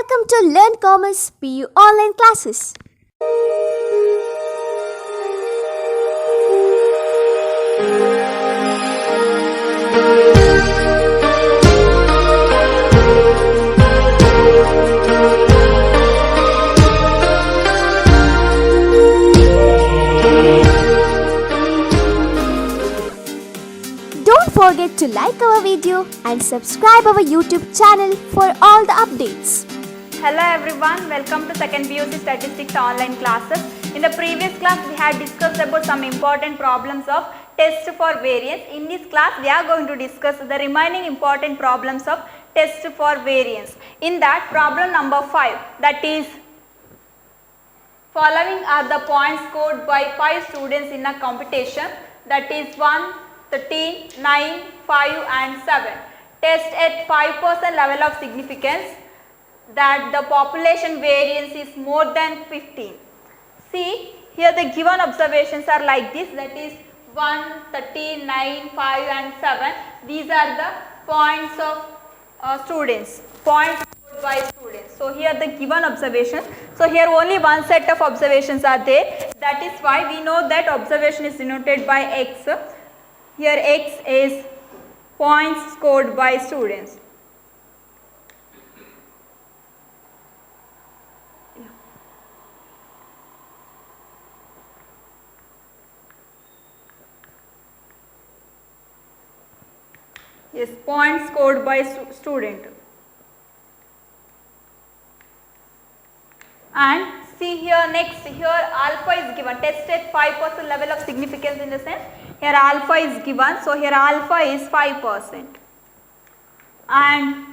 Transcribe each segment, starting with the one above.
Welcome to Learn Commerce PU online classes. Don't forget to like our video and subscribe our YouTube channel for all the updates. Hello everyone, welcome to second PUC Statistics online classes. In the previous class we had discussed about some important problems of test for variance. In this class we are going to discuss the remaining important problems of test for variance. In that, problem number 5, that is, following are the points scored by 5 students in a competition, that is 1, 13, 9, 5 and 7. Test at 5% level of significance that the population variance is more than 15. See, here the given observations are like this, that is 1, 13, 9, 5 and 7. These are the points of students, points scored by students. So, here the given observations. So, here only one set of observations are there. That is why we know that observation is denoted by X. Here X is points scored by students. Yes, points scored by student. And see here next, here alpha is given, test at 5% level of significance, in the sense here alpha is given, so here alpha is 5%. And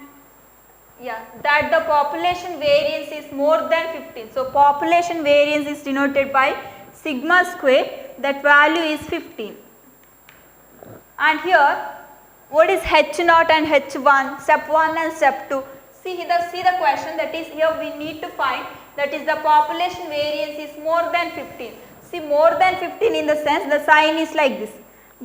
yeah, that the population variance is more than 15. So population variance is denoted by sigma square, that value is 15. And here what is H0 and H1, step 1 and step 2. See the question, that is, here we need to find, that is, the population variance is more than 15. See, more than 15 in the sense the sign is like this,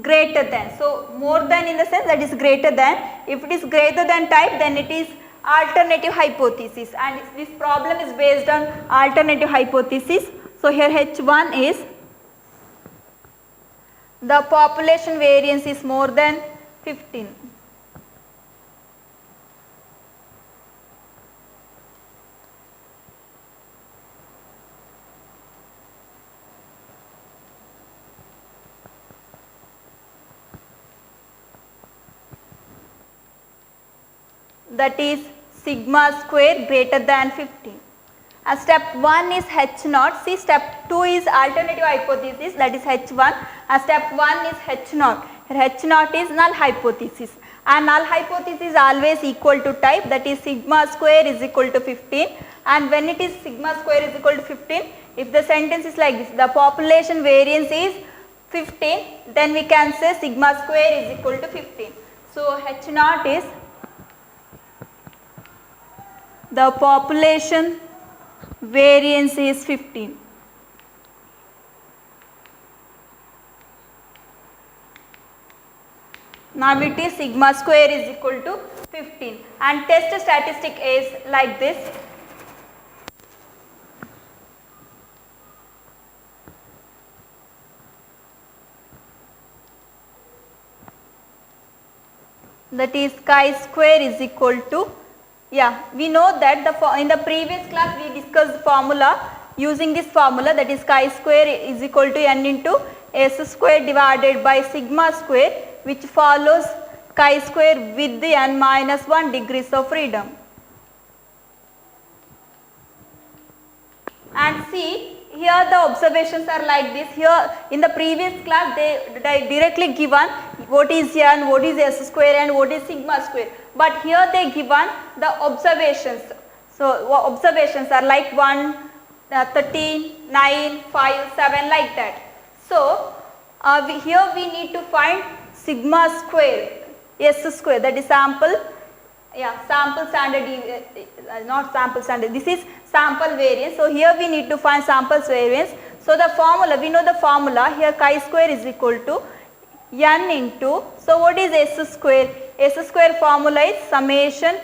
greater than. So more than in the sense that is greater than. If it is greater than type, then it is alternative hypothesis, and this problem is based on alternative hypothesis. So here H1 is the population variance is more than 15. That is sigma square greater than 15. And step 1 is H0. See, step 2 is alternative hypothesis, that is H1, and step 1 is H0. Here H0 is null hypothesis, and null hypothesis is always equal to type, that is sigma square is equal to 15. And when it is sigma square is equal to 15, if the sentence is like this, the population variance is 15, then we can say sigma square is equal to 15. So H0 is the population variance is 15. Now it is sigma square is equal to 15, and test statistic is like this. That is chi square is equal to, we know that in the previous class we discussed formula, using this formula, that is chi square is equal to n into s square divided by sigma square, which follows chi square with the n minus 1 degrees of freedom. And see, here the observations are like this. Here in the previous class they directly given what is n, what is s square and what is sigma square. But here they given the observations. So observations are like 1, 13, 9, 5, 7 like that. So here we need to find sigma square, s square, that is sample standard, not sample standard, this is sample variance. So here we need to find sample variance. So the formula, we know the formula, here chi square is equal to n into, so what is s square? S square formula is summation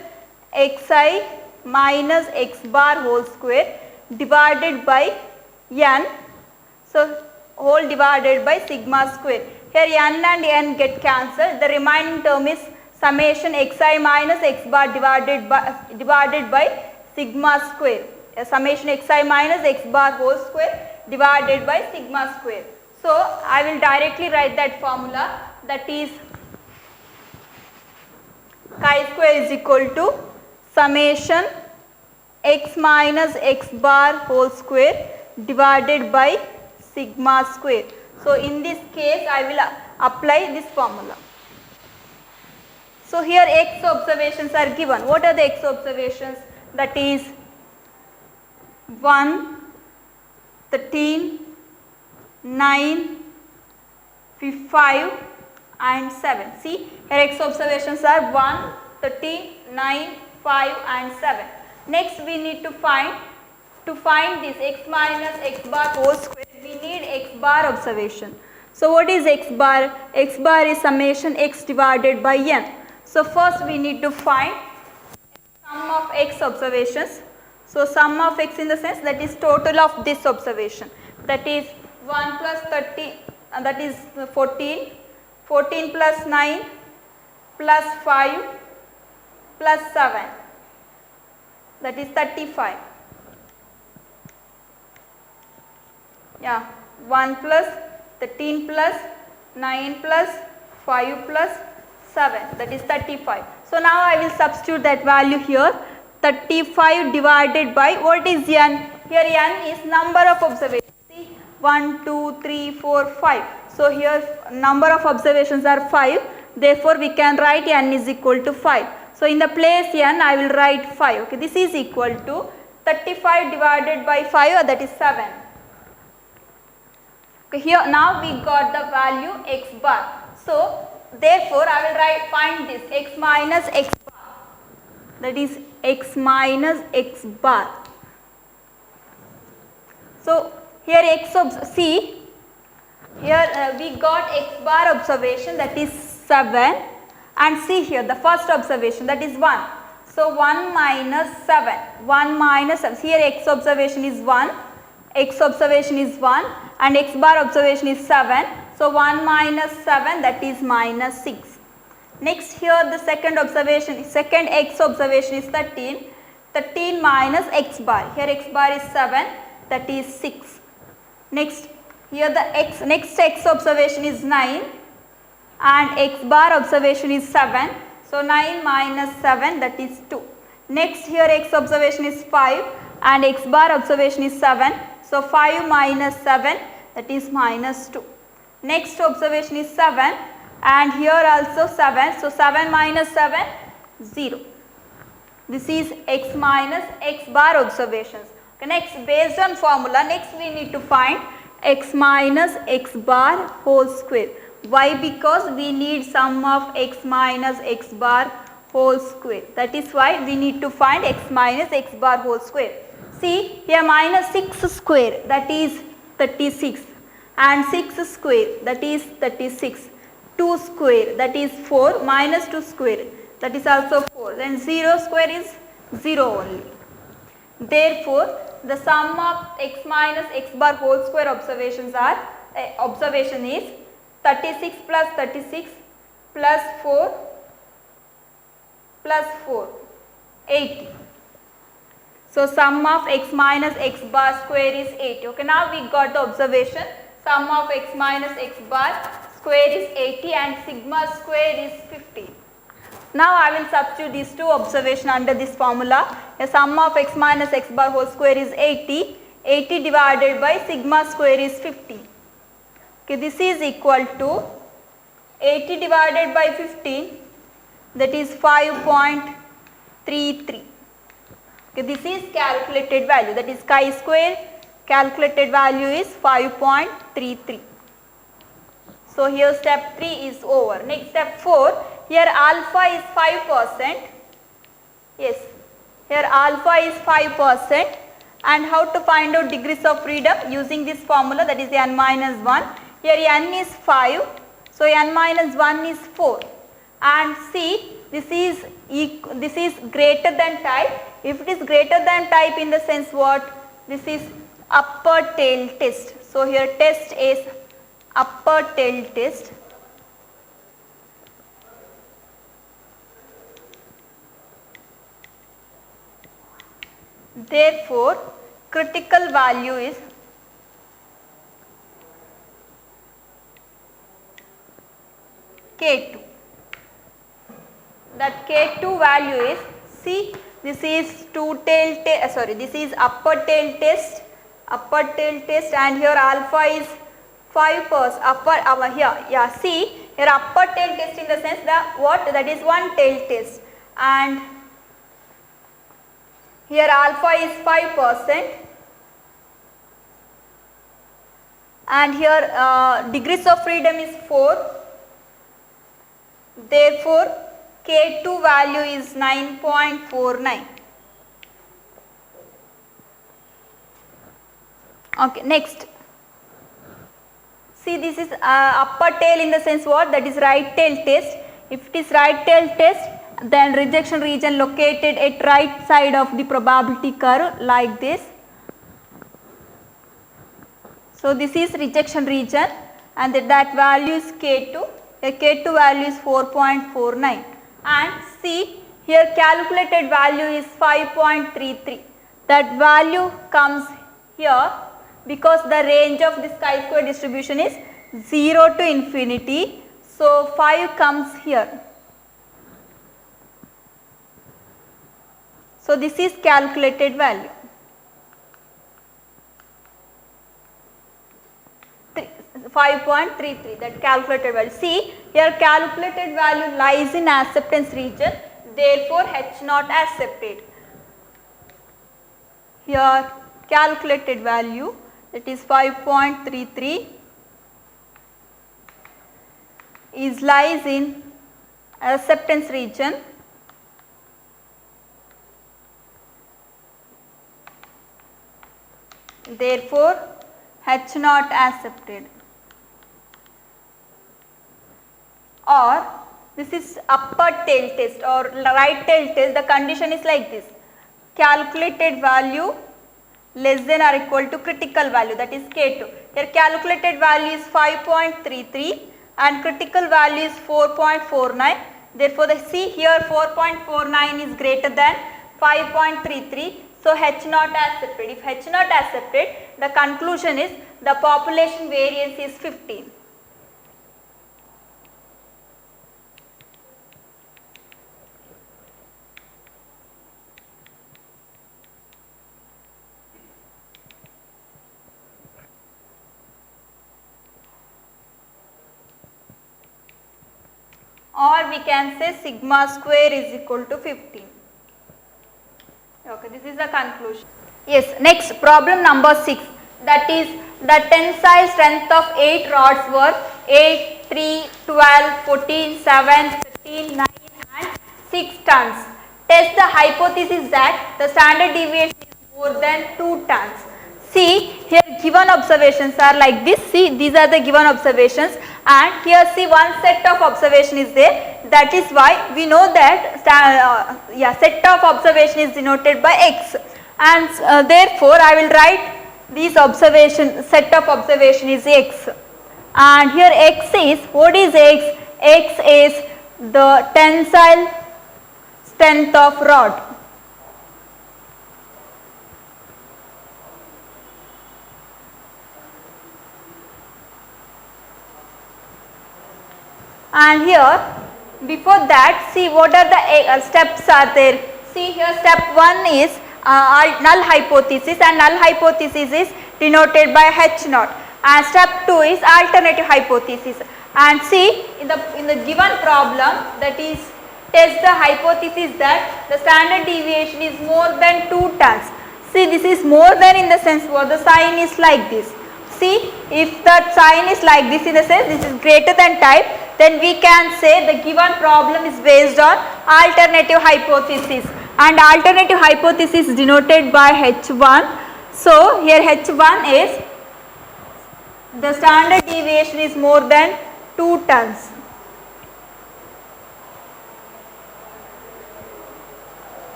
xi minus x bar whole square divided by n. So, whole divided by sigma square. Here n and n get cancelled. The remaining term is summation xi minus x bar divided by sigma square. Summation xi minus x bar whole square divided by sigma square. So, I will directly write that formula, that is chi square is equal to summation x minus x bar whole square divided by sigma square. So, in this case I will apply this formula. So, here x observations are given. What are the x observations? That is 1, 13, 9, 5 and 7. See, here x observations are 1, 13, 9, 5 and 7. Next we need to find this x minus x bar whole square, we need x bar observation. So, what is x bar? X bar is summation x divided by n. So, first we need to find sum of x observations. So, sum of x in the sense that is total of this observation, that is 1 plus 30, that is 14, 14 plus 9 plus 5 plus 7, that is 35. Yeah, 1 plus 13 plus 9 plus 5 plus 7, that is 35. So, now I will substitute that value here. 35 divided by, what is n? Here n is number of observations. See, 1, 2, 3, 4, 5. So, here number of observations are 5. Therefore, we can write n is equal to 5. So, in the place n I will write 5. Okay, this is equal to 35 divided by 5, that is 7. Okay, here now we got the value x bar. So, therefore, I will find this x minus x bar, that is x minus x bar. So, here see, here we got x bar observation, that is 7, and see here the first observation, that is 1. So, 1 minus 7, 1 minus 7, here x observation is 1, x observation is 1 and x bar observation is 7. So, 1 minus 7, that is minus 6. Next, here the second observation, second x observation is 13, 13 minus x bar, here x bar is 7, that is 6. Next, here the next x observation is 9 and x bar observation is 7. So, 9 minus 7, that is 2. Next, here x observation is 5 and x bar observation is 7. So, 5 minus 7, that is minus 2. Next observation is 7 and here also 7. So, 7 minus 7, 0. This is x minus x bar observations. Okay, next, based on formula, next we need to find x minus x bar whole square. Why? Because we need sum of x minus x bar whole square. That is why we need to find x minus x bar whole square. See, here minus 6 square, that is 36, and 6 square, that is 36, 2 square, that is 4, minus 2 square, that is also 4, then 0 square is 0 only. Therefore, the sum of x minus x bar whole square observations are, observation is 36 plus 36 plus 4 plus 4, 80. So, sum of x minus x bar square is 80. Okay, now we got the observation, sum of x minus x bar square is 80 and sigma square is 50. Now, I will substitute these two observations under this formula. The sum of x minus x bar whole square is 80, 80 divided by sigma square is 50. Okay, this is equal to 80 divided by 50, that is 5.33. Okay, this is calculated value, that is chi square calculated value is 5.33. So, here step 3 is over. Next, step 4, here alpha is 5%, yes, here alpha is 5%, and how to find out degrees of freedom using this formula, that is n minus 1. Here n is 5, so n minus 1 is 4, and see this is greater than type. If it is greater than type in the sense what? This is upper tail test. So here test is upper tail test. Therefore, critical value is K2. That K2 value is, see, this is this is upper tail test, and here alpha is 5%, see, here upper tail test in the sense that what? That is one tail test, and here alpha is 5%, and here degrees of freedom is 4. Therefore, K2 value is 9.49. Okay, next. See, this is upper tail in the sense what? That is right tail test. If it is right tail test, then rejection region located at right side of the probability curve like this. So this is rejection region, and that value is K2. The K2 value is 4.49, and see, here calculated value is 5.33. That value comes here because the range of this chi-square distribution is 0 to infinity. So 5 comes here. So this is calculated value. 5.33, that calculated value. See, here calculated value lies in acceptance region, therefore H not accepted. Here calculated value, that is 5.33, is lies in acceptance region, therefore H not accepted. Or this is upper tail test or right tail test. The condition is like this: calculated value less than or equal to critical value, that is K2. Here calculated value is 5.33 and critical value is 4.49. Therefore, the see here 4.49 is greater than 5.33. So H not accepted. If H not accepted, the conclusion is the population variance is 15. Or we can say sigma square is equal to 15. Okay, this is the conclusion. Yes, next problem number 6, that is the tensile strength of 8 rods were 8, 3, 12, 14, 7, 13, 9 and 6 tons. Test the hypothesis that the standard deviation is more than 2 tons. See, here given observations are like this. See, these are the given observations, and here see one set of observation is there. That is why we know that set of observation is denoted by X, and therefore I will write these observation, set of observation is X, and here X is, what is X? X is the tensile strength of rod. And here before that, see what are the steps are there. See here step 1 is null hypothesis, and null hypothesis is denoted by H naught, and step 2 is alternative hypothesis. And see in the given problem, that is test the hypothesis that the standard deviation is more than 2 tons. See, this is more than in the sense what the sign is like this. See, if the sign is like this in the sense this is greater than type, then we can say the given problem is based on alternative hypothesis, and alternative hypothesis is denoted by H1. So here H1 is the standard deviation is more than 2 tons.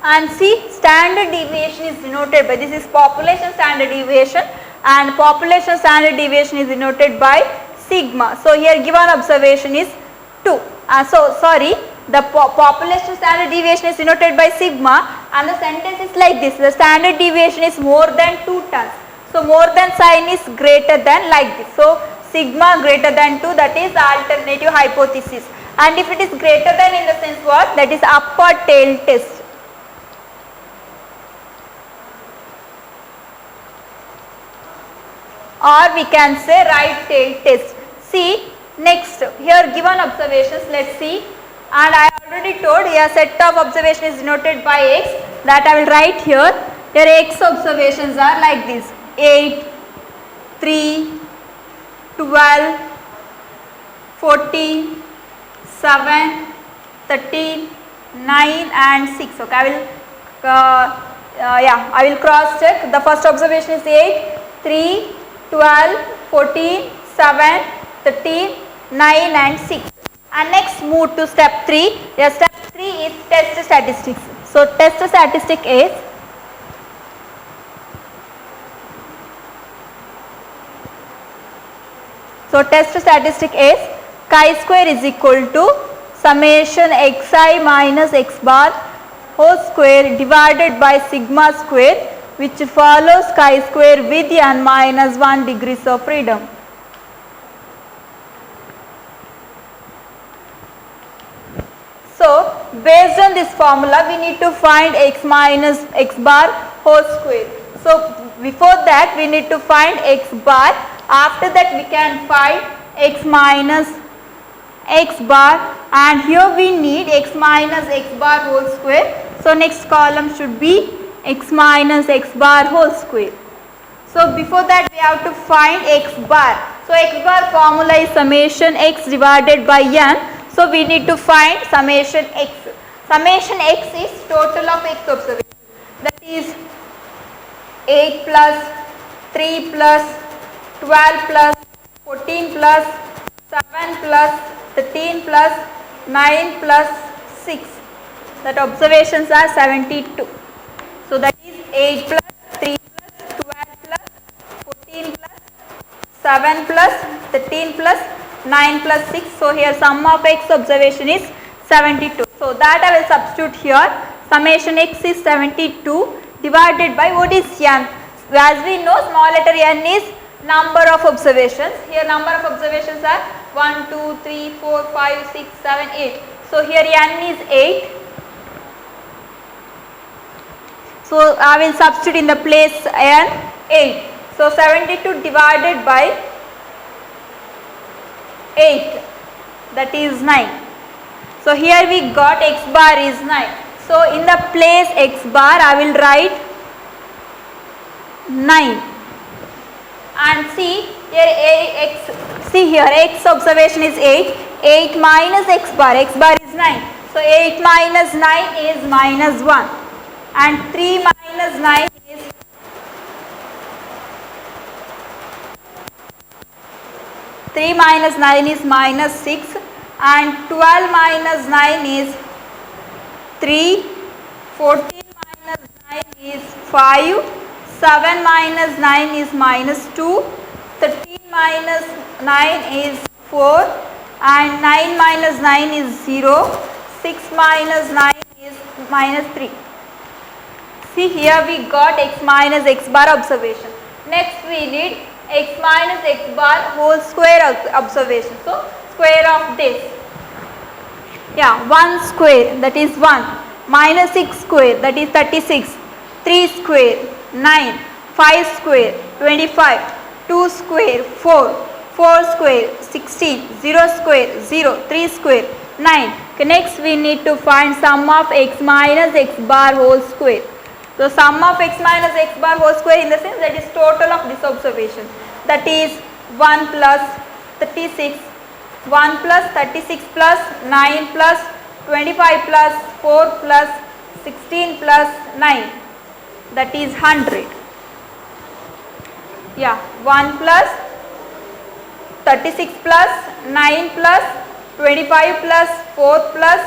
And see, standard deviation is denoted by, this is population standard deviation, and population standard deviation is denoted by sigma. So here given observation is 2. The population standard deviation is denoted by sigma, and the sentence is like this: the standard deviation is more than 2 tons. So more than sign is greater than, like this. So sigma greater than 2, that is the alternative hypothesis. And if it is greater than, in the sense what? That is upper tail test. Or we can say right tail test. See, next here given observations, let's see, and I already told here set of observation is denoted by x, that I will write here. Here x observations are like this: 8, 3, 12, 14, 7, 13, 9 and 6. Okay, I will cross check. The first observation is 8, 3, 12, 14, 7, 13, 9 and 6. And next move to step 3. Yes, step 3 is test statistics. So test statistic is, chi-square is equal to summation xi minus x bar whole square divided by sigma square, which follows chi-square with n minus 1 degrees of freedom. So based on this formula, we need to find x minus x bar whole square. So before that we need to find x bar. After that we can find x minus x bar, and here we need x minus x bar whole square. So next column should be x minus x bar whole square. So before that we have to find x bar. So x bar formula is summation x divided by n. So we need to find summation x. Summation x is total of x observations. That is 8 plus 3 plus 12 plus 14 plus 7 plus 13 plus 9 plus 6. That observations are 72. So that is 8 plus 3 plus 12 plus 14 plus 7 plus 13 plus 9 plus 6. So here sum of x observation is 72. So that I will substitute here. Summation x is 72 divided by what is n. As we know, small letter n is number of observations. Here number of observations are 1, 2, 3, 4, 5, 6, 7, 8. So here n is 8. So I will substitute in the place n 8. So 72 divided by 8, that is 9. So here we got x bar is 9. So in the place x bar I will write 9. And see here x observation is 8. 8 minus x bar is 9. So 8 minus 9 is minus 1. And 3 minus 9 is 3 minus 9 is minus 6, and 12 minus 9 is 3, 14 minus 9 is 5, 7 minus 9 is minus 2, 13 minus 9 is 4, and 9 minus 9 is 0, 6 minus 9 is minus 3. See here we got x minus x bar observation. Next we need x minus x bar whole square observation. So square of this. 1 square, that is 1. Minus 6 square, that is 36. 3 square, 9. 5 square, 25. 2 square, 4. 4 square, 16. 0 square, 0. 3 square, 9. Okay, next we need to find sum of x minus x bar whole square. So sum of x minus x bar whole square, in the sense that is total of this observation. That is 1 plus 36, 1 plus 36 plus 9 plus 25 plus 4 plus 16 plus 9, that is 100. 1 plus 36 plus 9 plus 25 plus 4 plus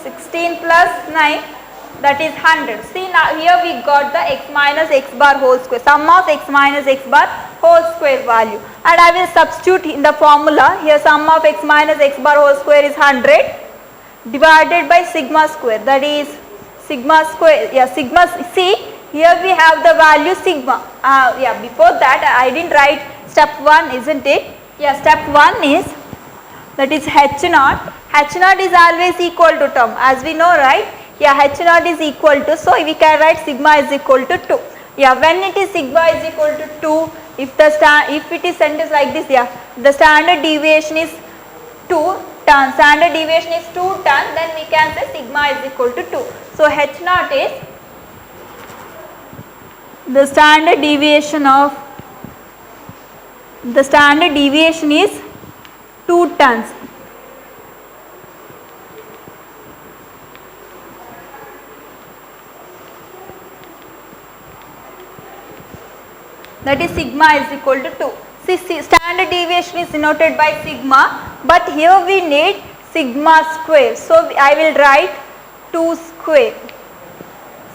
16 plus 9, that is 100. See, now here we got the x minus x bar whole square, sum of x minus x bar whole square value, and I will substitute in the formula. Here sum of x minus x bar whole square is 100 divided by sigma square, that is sigma square, sigma. See, here we have the value sigma. Before that I didn't write step 1, isn't it? Step 1 is, that is H naught. H naught is always equal to term, as we know, right? H naught is equal to, so we can write sigma is equal to 2. When it is sigma is equal to 2, if it is sentence like this, the standard deviation is 2 turns, standard deviation is 2 turns, then we can say sigma is equal to 2. So H naught is the standard deviation is 2 turns. That is sigma is equal to 2. See, standard deviation is denoted by sigma, but here we need sigma square. So I will write 2 square.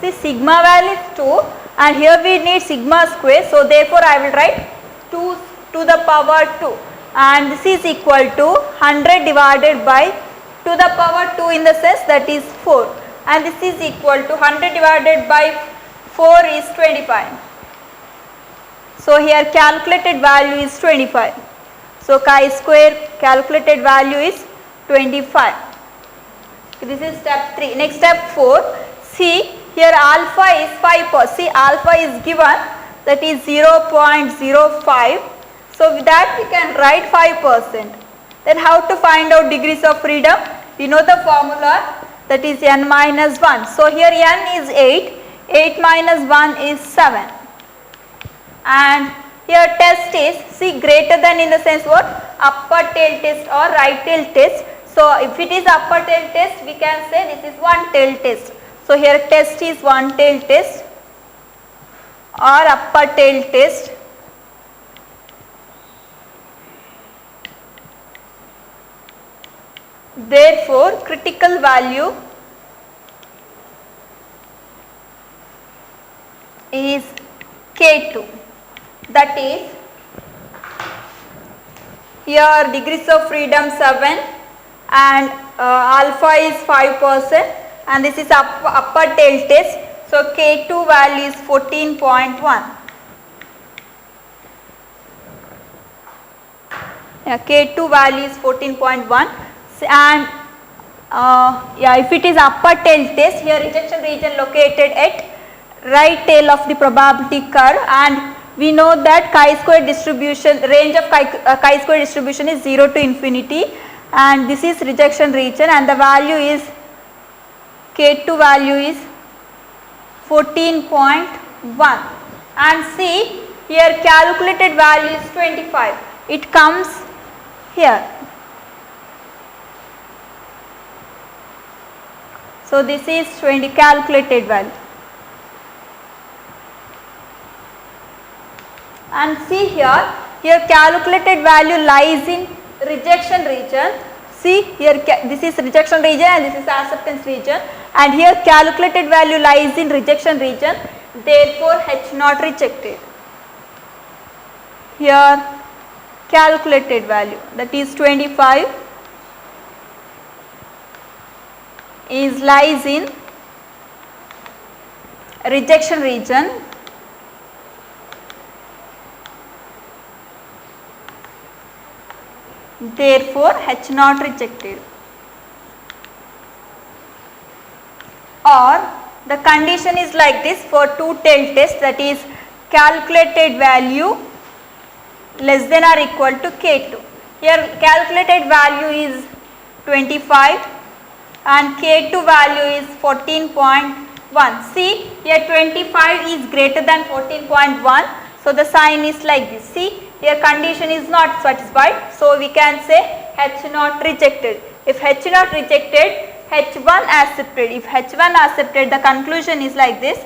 See, sigma value is 2 and here we need sigma square. So therefore I will write 2 to the power 2, and this is equal to 100 divided by 2 to the power 2 in the sense that is 4, and this is equal to 100 divided by 4 is 25. So here calculated value is 25. So chi-square calculated value is 25. This is step 3. Next step 4. See, here alpha is 5%. See, alpha is given, that is 0.05. So with that we can write 5%. Then how to find out degrees of freedom? We know the formula, that is n minus 1. So here n is 8. 8 minus 1 is 7. And here test is, see, greater than in the sense what? Upper tail test or right tail test. So if it is upper tail test, we can say this is one tail test. So here test is one tail test or upper tail test. Therefore critical value is K2. That is, here degrees of freedom 7 and alpha is 5% and this is upper tail test. So K2 value is 14.1. K2 value is 14.1, and if it is upper tail test, here rejection region located at right tail of the probability curve, and we know that chi-square distribution, range of chi-square distribution is 0 to infinity, and this is rejection region, and the value is K2 value is 14.1. And see, here calculated value is 25. It comes here. So this is 20 calculated value. And see here calculated value lies in rejection region. See here this is rejection region and this is acceptance region, and here calculated value lies in rejection region, therefore H not rejected. Here calculated value, that is 25, is lies in rejection region, therefore H not rejected. Or the condition is like this for two tail test, that is calculated value less than or equal to K2. Here calculated value is 25 and K2 value is 14.1. See here 25 is greater than 14.1, so the sign is like this. See here condition is not satisfied, so we can say H not rejected. If H not rejected, H1 accepted. If H1 accepted, the conclusion is like this.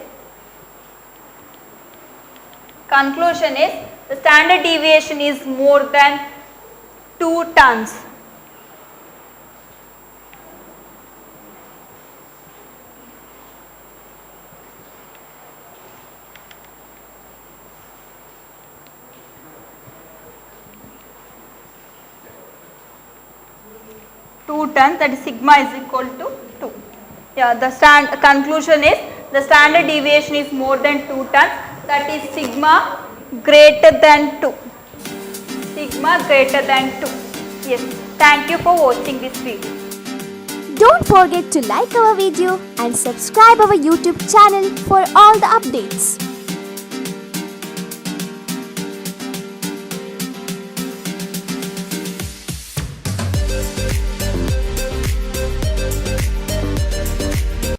Conclusion is the standard deviation is more than 2 tons. 2 tons, that is sigma is equal to 2. Yeah, the conclusion is the standard deviation is more than 2 tons, that is sigma greater than 2. Sigma greater than 2. Yes, thank you for watching this video. Don't forget to like our video and subscribe our YouTube channel for all the updates.